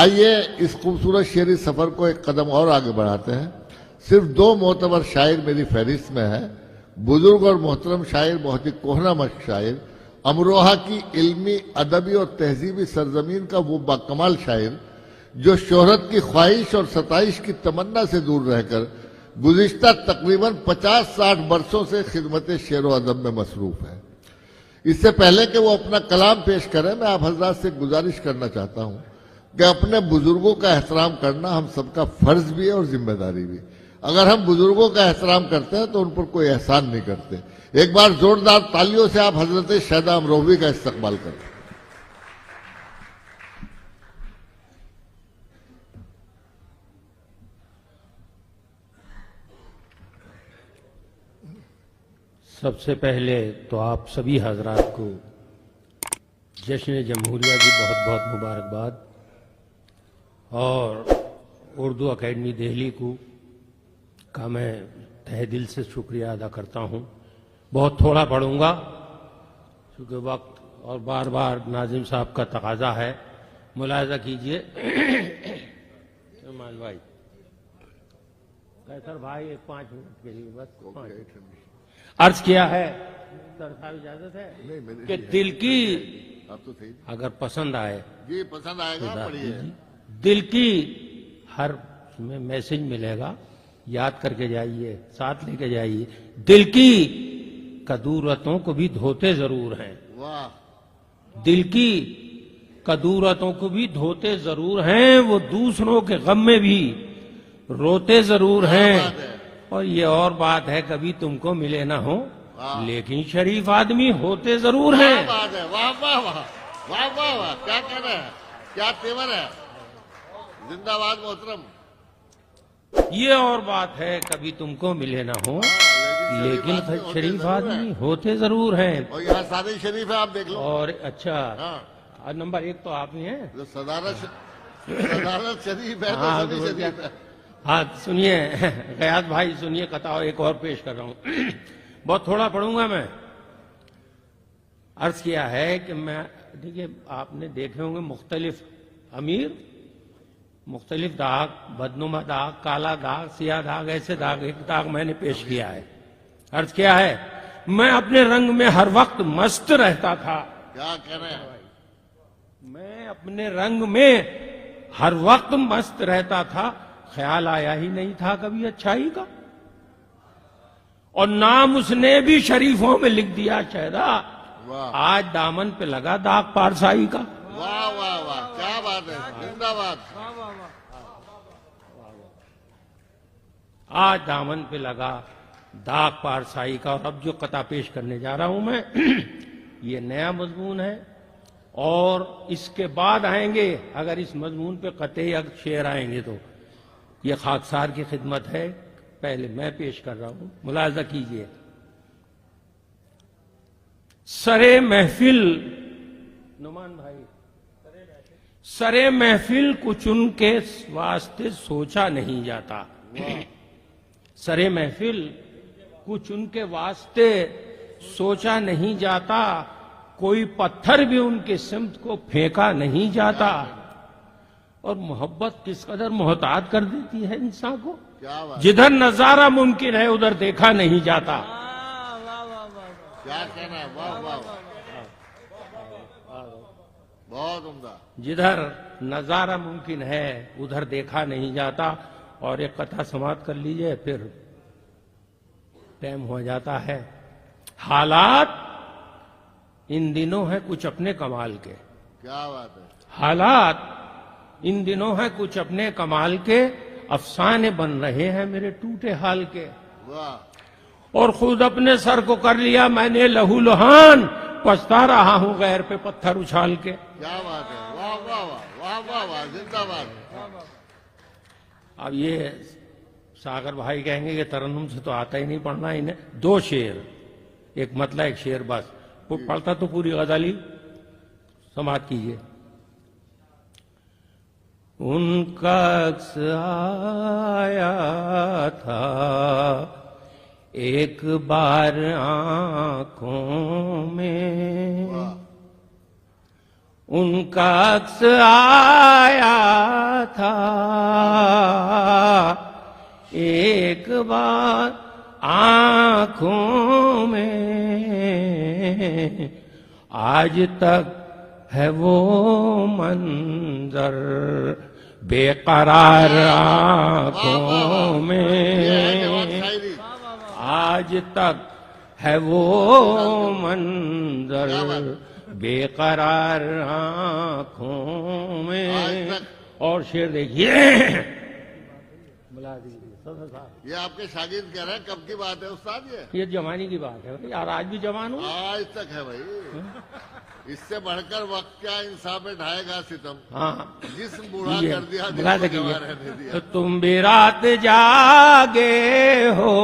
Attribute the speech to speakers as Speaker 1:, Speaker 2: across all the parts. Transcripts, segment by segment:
Speaker 1: آئیے اس خوبصورت شعری سفر کو ایک قدم اور آگے بڑھاتے ہیں. صرف 2 معتبر شاعر میری فہرست میں ہے. بزرگ اور محترم شاعر، بہت ہی کوہنا مشق شاعر، امروہہ کی علمی، ادبی اور تہذیبی سرزمین کا وہ باکمال شاعر جو شہرت کی خواہش اور ستائش کی تمنا سے دور رہ کر گزشتہ تقریباً 50-60 برسوں سے خدمت شعر و ادب میں مصروف ہے. اس سے پہلے کہ وہ اپنا کلام پیش کریں، میں آپ حضرات سے گزارش کرنا چاہتا ہوں کہ اپنے بزرگوں کا احترام کرنا ہم سب کا فرض بھی ہے اور ذمہ داری بھی. اگر ہم بزرگوں کا احترام کرتے ہیں تو ان پر کوئی احسان نہیں کرتے. ایک بار زوردار تالیوں سے آپ حضرت شیدہ امروہوی کا استقبال کریں.
Speaker 2: سب سے پہلے تو آپ سبھی حضرات کو جشن جمہوریہ کی بہت بہت مبارکباد، اور اردو اکیڈمی دہلی کو کا میں تہ دل سے شکریہ ادا کرتا ہوں. بہت تھوڑا پڑھوں گا کیونکہ وقت اور بار بار ناظم صاحب کا تقاضا ہے. ملاحظہ کیجئے. سلمان بھائی، قیصر بھائی، ایک 5 منٹ کے لیے بس. عرض کیا ہے سر صاحب، اجازت ہے کہ دل کی اگر پسند آئے
Speaker 1: جی پسند آئے گا، پڑھیے.
Speaker 2: دل کی ہر میں میسج ملے گا، یاد کر کے جائیے، ساتھ لے کے جائیے. دل کی کدورتوں کو بھی دھوتے ضرور ہیں.
Speaker 1: واہ.
Speaker 2: دل کی کدورتوں کو بھی دھوتے ضرور ہیں، وہ دوسروں کے غم میں بھی روتے ضرور ہیں. اور یہ اور بات ہے کبھی تم کو ملے نہ ہو لیکن شریف آدمی ہوتے ضرور ہیں.
Speaker 1: بات ہے. واہ واہ واہ واہ واہ واہ، کیا کہنا ہے، کیا تیور ہے. زندہ باد محترم.
Speaker 2: یہ اور بات ہے کبھی تم کو ملے نہ ہو لیکن شریف آدمی ہوتے ضرور ہیں.
Speaker 1: اور یہاں سارے شریف ہے، آپ دیکھ لو.
Speaker 2: اور اچھا، نمبر 1 تو آپ ہی ہیں.
Speaker 1: صدارت شریف ہے تو
Speaker 2: ہاں
Speaker 1: سبھی شریف ہے.
Speaker 2: ہاں سنیے غیاث بھائی، سنیے قطع ایک اور پیش کر رہا ہوں. بہت تھوڑا پڑھوں گا میں. عرض کیا ہے کہ میں، دیکھیے آپ نے دیکھے ہوں گے مختلف امیر، مختلف داغ، بدنما داغ، کالا داغ، سیاہ داغ، ایسے داغ. ایک داغ میں نے پیش کیا ہے. عرض کیا ہے، میں اپنے رنگ میں ہر وقت مست رہتا تھا.
Speaker 1: کیا کہہ رہے ہیں.
Speaker 2: میں اپنے رنگ میں ہر وقت مست رہتا تھا، خیال آیا ہی نہیں تھا کبھی اچھائی کا. اور نام اس نے بھی شریفوں میں لکھ دیا شہدا، آج دامن پہ لگا داغ پارسائی کا.
Speaker 1: واہ واہ واہ، کیا بات ہے. زندہ باد.
Speaker 2: آج دامن پہ لگا داغ پارسائی کا. اور اب جو قطع پیش کرنے جا رہا ہوں میں یہ نیا مضمون ہے، اور اس کے بعد آئیں گے، اگر اس مضمون پہ قطعی شعر آئیں گے تو یہ خاکسار کی خدمت ہے. پہلے میں پیش کر رہا ہوں، ملاحظہ کیجئے. سرے محفل، نعمان بھائی، سرے محفل کچھ ان کے واسطے سوچا نہیں جاتا. سرے محفل کچھ ان کے واسطے سوچا نہیں جاتا، کوئی پتھر بھی ان کے سمت کو پھینکا نہیں جاتا. اور محبت کس قدر محتاط کر دیتی ہے انسان کو، جدھر نظارہ ممکن ہے ادھر دیکھا نہیں جاتا.
Speaker 1: کیا کہنا ہے. واہ واہ بہت عمدہ.
Speaker 2: جدھر نظارہ ممکن ہے ادھر دیکھا نہیں جاتا. اور ایک قطعہ سماعت کر لیجئے، پھر ٹائم ہو جاتا ہے. حالات ان دنوں ہیں کچھ اپنے کمال کے.
Speaker 1: کیا بات ہے.
Speaker 2: حالات ان دنوں ہیں کچھ اپنے کمال کے، افسانے بن رہے ہیں میرے ٹوٹے حال کے.
Speaker 1: واہ.
Speaker 2: اور خود اپنے سر کو کر لیا میں نے لہو لہان، پچھتا رہا ہوں غیر پہ پتھر اچھال کے.
Speaker 1: کیا بات ہے. واہ واہ واہ واہ واہ واہ. زندہ باد.
Speaker 2: اب یہ ساگر بھائی کہیں گے کہ ترنم سے تو آتا ہی نہیں پڑھنا انہیں. 2 شعر، ایک مطلع ایک شعر بس. پڑھتا تو پوری غزالی. سماعت کیجئے. ان کا عکس آیا تھا ایک بار آنکھوں میں، ان کا عکس آیا تھا ایک بار آنکھوں میں، آج تک ہے وہ منظر بے قرار آنکھوں میں، آج تک ہے وہ منظر بے قرار آنکھوں میں۔ اور شعر دیکھیے، بلا دیجیے
Speaker 1: یہ آپ کے شاگرد کہہ رہے ہیں، کب کی بات ہے استاد؟
Speaker 2: یہ جوانی کی بات ہے یار، آج بھی جوان ہوں،
Speaker 1: آج تک ہے بھائی، اس سے بڑھ کر وقت کیا انسان پہ ڈھائے گا ستم،
Speaker 2: ہاں
Speaker 1: جسم بوڑھا کر دیا، دل
Speaker 2: بلا
Speaker 1: کو
Speaker 2: دیکھیے،
Speaker 1: جوان رہنے دیا۔
Speaker 2: تو تم بھی رات جاگے ہو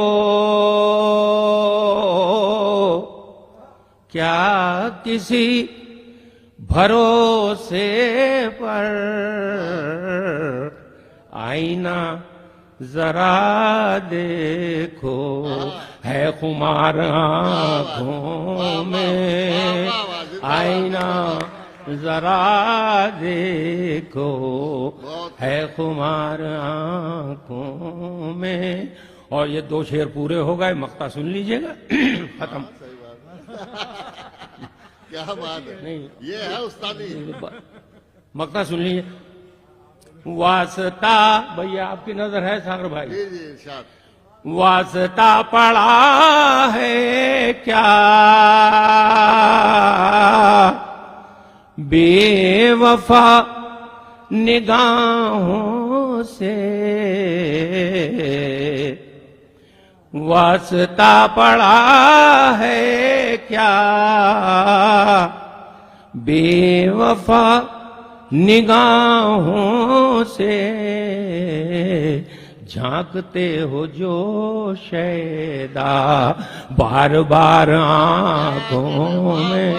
Speaker 2: کیا کسی بھروسے پر، آئینہ ذرا دیکھو ہے خمار آنکھوں میں، آئینہ ذرا دیکھو ہے خمار آنکھوں میں۔ اور یہ دو شعر پورے ہو گئے، مقطع سن لیجئے گا، ختم۔
Speaker 1: کیا بات ہے،
Speaker 2: نہیں
Speaker 1: یہ ہے استادی۔
Speaker 2: مقطع سن لیجئے۔ واسطہ، بھیا آپ کی نظر ہے ساغر بھائی،
Speaker 1: جی جی ارشاد۔
Speaker 2: واسطہ پڑا ہے کیا بے وفا نگاہوں سے، واسطہ پڑا ہے کیا بے وفا نگاہوں سے، جھانکتے ہو جو شیدا بار بار آنکھوں میں۔